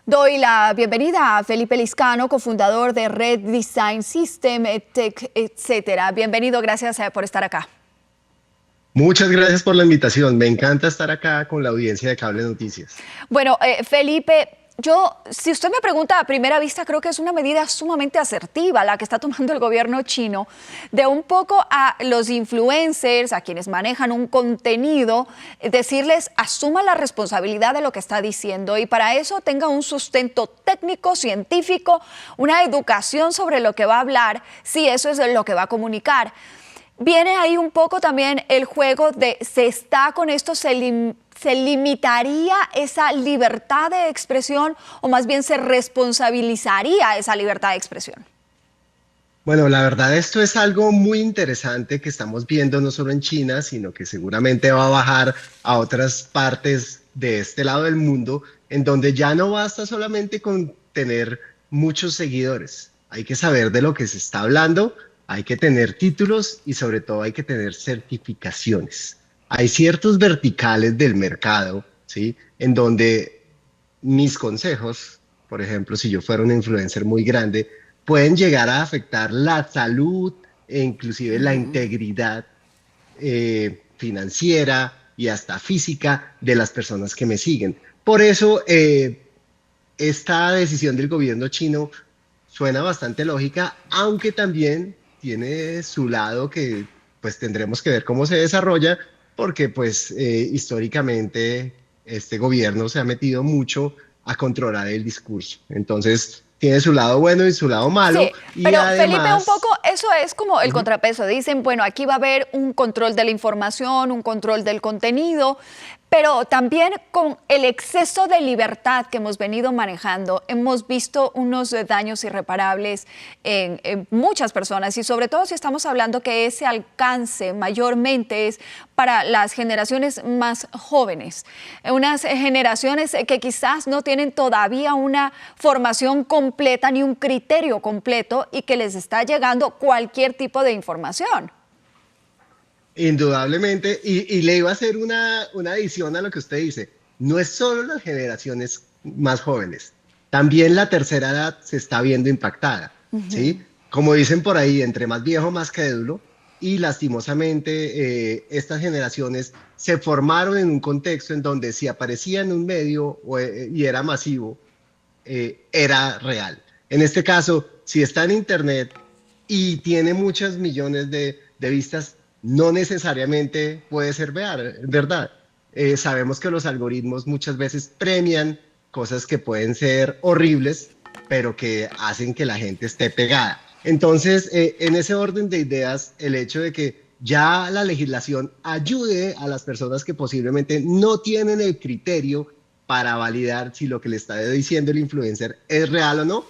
Doy la bienvenida a Felipe Liscano, cofundador de Red Design System, Tech, etcétera. Bienvenido, gracias por estar acá. Muchas gracias por la invitación. Me encanta estar acá con la audiencia de Cable Noticias. Bueno, Felipe, si usted me pregunta a primera vista, creo que es una medida sumamente asertiva la que está tomando el gobierno chino, de un poco a los influencers, a quienes manejan un contenido, decirles asuma la responsabilidad de lo que está diciendo y para eso tenga un sustento técnico, científico, una educación sobre lo que va a hablar, si eso es lo que va a comunicar. Viene ahí un poco también el juego de se limitaría esa libertad de expresión o más bien se responsabilizaría esa libertad de expresión. Bueno, la verdad esto es algo muy interesante que estamos viendo no solo en China, sino que seguramente va a bajar a otras partes de este lado del mundo, en donde ya no basta solamente con tener muchos seguidores. Hay que saber de lo que se está hablando, hay que tener títulos y sobre todo hay que tener certificaciones. Hay ciertos verticales del mercado, ¿sí? En donde mis consejos, por ejemplo, si yo fuera un influencer muy grande, pueden llegar a afectar la salud e inclusive la integridad financiera y hasta física de las personas que me siguen. Por eso, esta decisión del gobierno chino suena bastante lógica, aunque también tiene su lado que pues tendremos que ver cómo se desarrolla, porque pues históricamente este gobierno se ha metido mucho a controlar el discurso. Entonces, tiene su lado bueno y su lado malo, Sí, y pero Felipe, un poco además... eso es como el Ujú. contrapeso. Dicen, bueno, aquí va a haber un control de la información, un control del contenido, pero también con el exceso de libertad que hemos venido manejando, hemos visto unos daños irreparables en muchas personas y sobre todo si estamos hablando que ese alcance mayormente es para las generaciones más jóvenes, unas generaciones que quizás no tienen todavía una formación completa ni un criterio completo y que les está llegando cualquier tipo de información. Indudablemente, y le iba a hacer una adición a lo que usted dice. No es solo las generaciones más jóvenes, también la tercera edad se está viendo impactada, ¿sí? Como dicen por ahí, entre más viejo, más crédulo, y lastimosamente estas generaciones se formaron en un contexto en donde si aparecía en un medio y era masivo, era real. En este caso, si está en Internet y tiene muchos millones de vistas, no necesariamente puede ser verdad. Sabemos que los algoritmos muchas veces premian cosas que pueden ser horribles, pero que hacen que la gente esté pegada. Entonces, en ese orden de ideas, el hecho de que ya la legislación ayude a las personas que posiblemente no tienen el criterio para validar si lo que le está diciendo el influencer es real o no,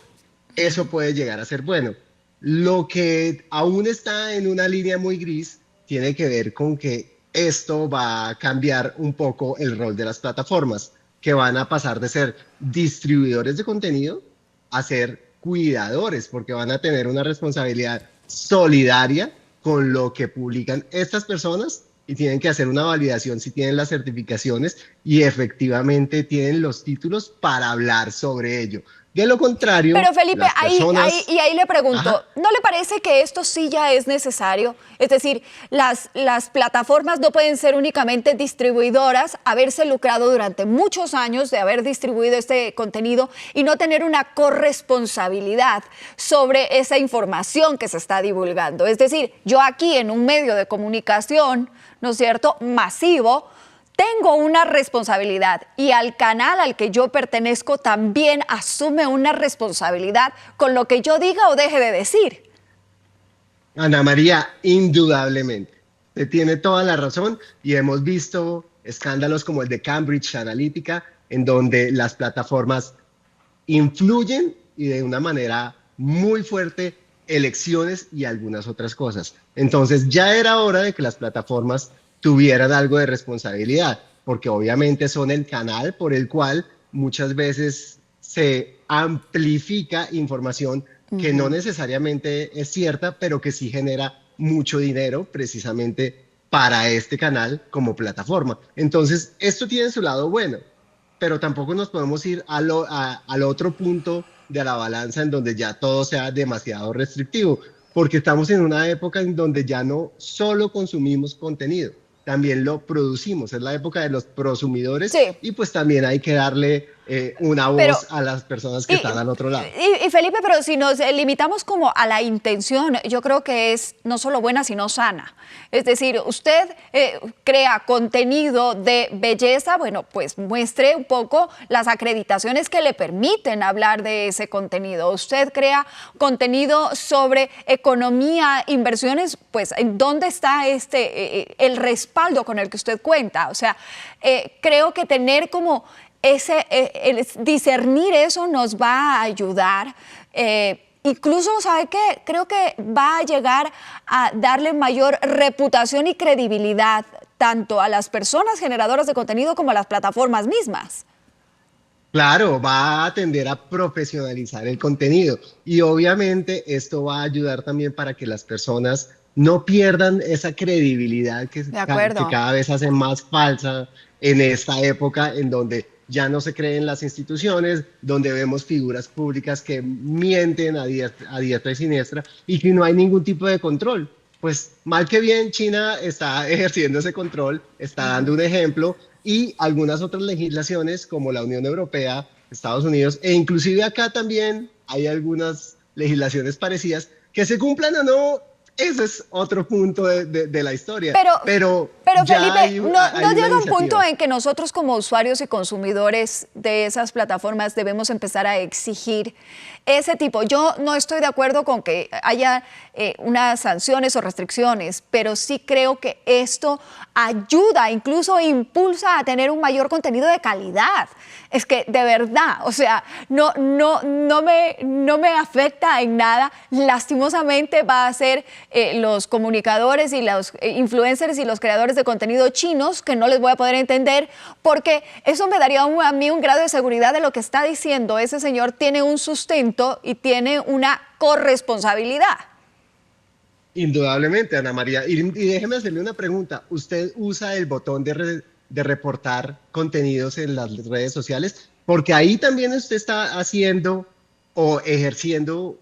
eso puede llegar a ser bueno. Lo que aún está en una línea muy gris tiene que ver con que esto va a cambiar un poco el rol de las plataformas, que van a pasar de ser distribuidores de contenido a ser cuidadores, porque van a tener una responsabilidad solidaria con lo que publican estas personas y tienen que hacer una validación si tienen las certificaciones y efectivamente tienen los títulos para hablar sobre ello. De lo contrario, Pero Felipe, las personas... ahí le Ajá. pregunto, ¿no le parece que esto sí ya es necesario? Es decir, las plataformas no pueden ser únicamente distribuidoras, haberse lucrado durante muchos años de haber distribuido este contenido y no tener una corresponsabilidad sobre esa información que se está divulgando. Es decir, yo aquí en un medio de comunicación, ¿no es cierto?, masivo, tengo una responsabilidad y al canal al que yo pertenezco también asume una responsabilidad con lo que yo diga o deje de decir. Ana María, indudablemente. Usted tiene toda la razón y hemos visto escándalos como el de Cambridge Analytica, en donde las plataformas influyen y de una manera muy fuerte elecciones y algunas otras cosas. Entonces ya era hora de que las plataformas tuvieran algo de responsabilidad, porque obviamente son el canal por el cual muchas veces se amplifica información que no necesariamente es cierta, pero que sí genera mucho dinero precisamente para este canal como plataforma. Entonces, esto tiene su lado bueno. pero tampoco nos podemos ir al otro punto de la balanza en donde ya todo sea demasiado restrictivo, porque estamos en una época en donde ya no solo consumimos contenido, también lo producimos. Es la época de los prosumidores Sí. y pues también hay que darle una Pero, voz a las personas que están al otro lado. y Felipe, pero si nos limitamos como a la intención, yo creo que es no solo buena, sino sana. Es decir, usted crea contenido de belleza, bueno, pues muestre un poco las acreditaciones que le permiten hablar de ese contenido. Usted crea contenido sobre economía, inversiones, pues ¿en dónde está el respaldo con el que usted cuenta? O sea, creo que tener como el discernir eso nos va a ayudar. Incluso, ¿sabe qué? Creo que va a llegar a darle mayor reputación y credibilidad tanto a las personas generadoras de contenido como a las plataformas mismas. Claro, va a tender a profesionalizar el contenido y obviamente esto va a ayudar también para que las personas no pierdan esa credibilidad De que acuerdo. cada vez hace más falsa en esta época en donde ya no se creen las instituciones, donde vemos figuras públicas que mienten a diestra y siniestra y que no hay ningún tipo de control. Pues mal que bien, China está ejerciendo ese control, está dando un ejemplo y algunas otras legislaciones como la Unión Europea, Estados Unidos e inclusive acá también hay algunas legislaciones parecidas que se cumplan o no, ese es otro punto de la historia. Pero Ya Felipe, hay ¿no una llega un punto iniciativa. en que nosotros como usuarios y consumidores de esas plataformas debemos empezar a exigir ese tipo? Yo no estoy de acuerdo con que haya unas sanciones o restricciones, pero sí creo que esto ayuda, incluso impulsa a tener un mayor contenido de calidad. Es que de verdad, o sea, no me afecta en nada. Lastimosamente va a ser los comunicadores y los influencers y los creadores de contenido chinos que no les voy a poder entender, porque eso me daría a mí un grado de seguridad de lo que está diciendo. Ese señor tiene un sustento y tiene una corresponsabilidad. Indudablemente, Ana María. Y déjeme hacerle una pregunta. ¿Usted usa el botón de reportar contenidos en las redes sociales? Porque ahí también usted está haciendo o ejerciendo,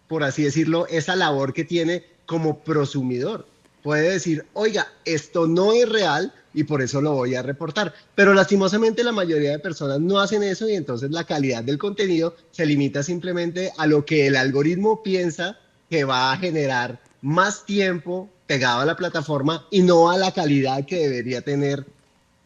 por así decirlo, esa labor que tiene como prosumidor. Puede decir, oiga, esto no es real y por eso lo voy a reportar. Pero lastimosamente la mayoría de personas no hacen eso y entonces la calidad del contenido se limita simplemente a lo que el algoritmo piensa que va a generar más tiempo pegado a la plataforma y no a la calidad que debería tener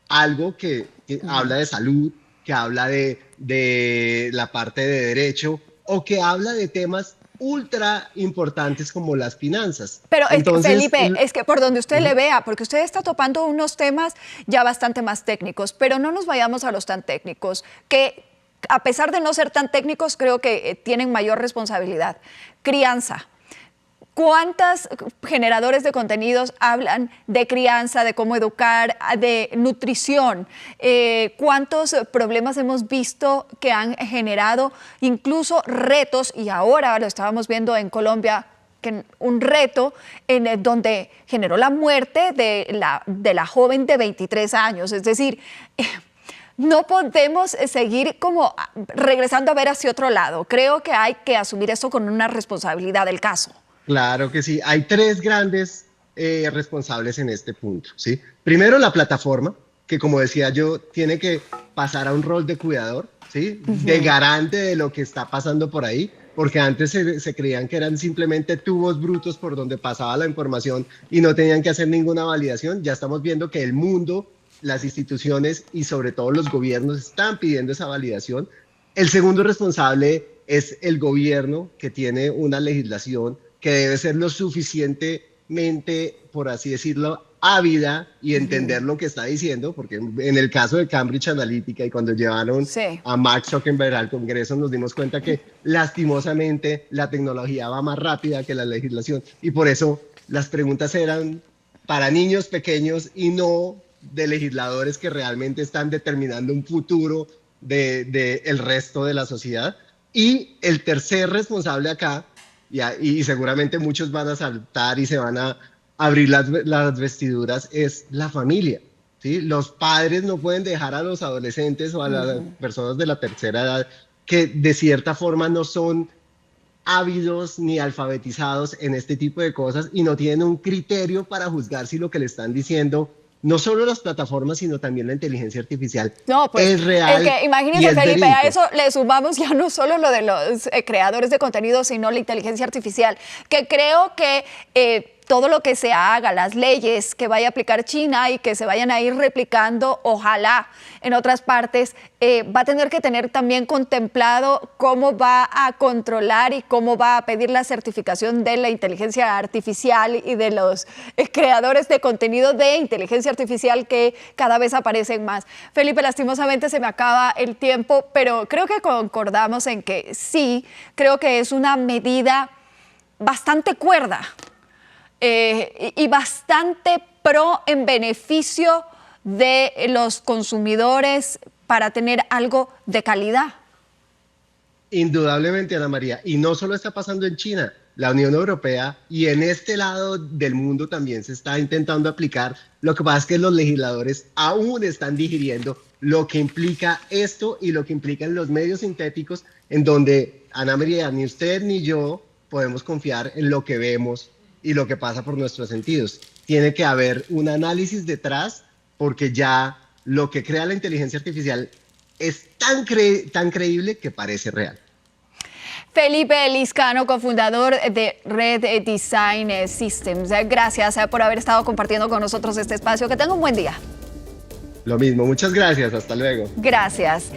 algo que habla de salud, que habla de la parte de derecho o que habla de temas ultra importantes como las finanzas. Pero es que, Entonces, Felipe, es que por donde usted le vea, porque usted está topando unos temas ya bastante más técnicos, pero no nos vayamos a los tan técnicos, que a pesar de no ser tan técnicos, creo que tienen mayor responsabilidad. Crianza. ¿Cuántos generadores de contenidos hablan de crianza, de cómo educar, de nutrición? ¿Cuántos problemas hemos visto que han generado incluso retos? Y ahora lo estábamos viendo en Colombia, que un reto en donde generó la muerte de la joven de 23 años. Es decir, no podemos seguir como regresando a ver hacia otro lado. Creo que hay que asumir esto con una responsabilidad del caso. claro que sí, hay tres grandes responsables en este punto, ¿sí? Primero, la plataforma, que como decía yo, tiene que pasar a un rol de cuidador, ¿sí? De garante de lo que está pasando por ahí, porque antes se creían que eran simplemente tubos brutos por donde pasaba la información y no tenían que hacer ninguna validación. Ya estamos viendo que el mundo, las instituciones y sobre todo los gobiernos están pidiendo esa validación. El segundo responsable es el gobierno, que tiene una legislación que debe ser lo suficientemente, por así decirlo, ávida y entender lo que está diciendo, porque en el caso de Cambridge Analytica y cuando llevaron Sí. a Mark Zuckerberg al Congreso nos dimos cuenta que lastimosamente la tecnología va más rápida que la legislación y por eso las preguntas eran para niños pequeños y no de legisladores que realmente están determinando un futuro de el resto de la sociedad. Y el tercer responsable acá, y seguramente muchos van a saltar y se van a abrir las vestiduras, es la familia. ¿sí? Los padres no pueden dejar a los adolescentes o a las personas de la tercera edad que de cierta forma no son ávidos ni alfabetizados en este tipo de cosas y no tienen un criterio para juzgar si lo que le están diciendo, no solo las plataformas, sino también la inteligencia artificial, No, pues, es real. es que imagínese, y es Felipe, verídico. a eso le sumamos ya no solo lo de los creadores de contenido, sino la inteligencia artificial, que creo que todo lo que se haga, las leyes que vaya a aplicar China y que se vayan a ir replicando, ojalá en otras partes, va a tener que tener también contemplado cómo va a controlar y cómo va a pedir la certificación de la inteligencia artificial y de los creadores de contenido de inteligencia artificial que cada vez aparecen más. Felipe, lastimosamente se me acaba el tiempo, pero creo que concordamos en que sí, creo que es una medida bastante cuerda. Y bastante pro en beneficio de los consumidores para tener algo de calidad. Indudablemente, Ana María, y no solo está pasando en China, la Unión Europea y en este lado del mundo también se está intentando aplicar. Lo que pasa es que los legisladores aún están digiriendo lo que implica esto y lo que implican los medios sintéticos, en donde, Ana María, ni usted ni yo podemos confiar en lo que vemos y lo que pasa por nuestros sentidos. Tiene que haber un análisis detrás, porque ya lo que crea la inteligencia artificial es tan creíble que parece real. Felipe Lizcano, cofundador de Red Design Systems. Gracias por haber estado compartiendo con nosotros este espacio. Que tenga un buen día. Lo mismo, muchas gracias, hasta luego. Gracias.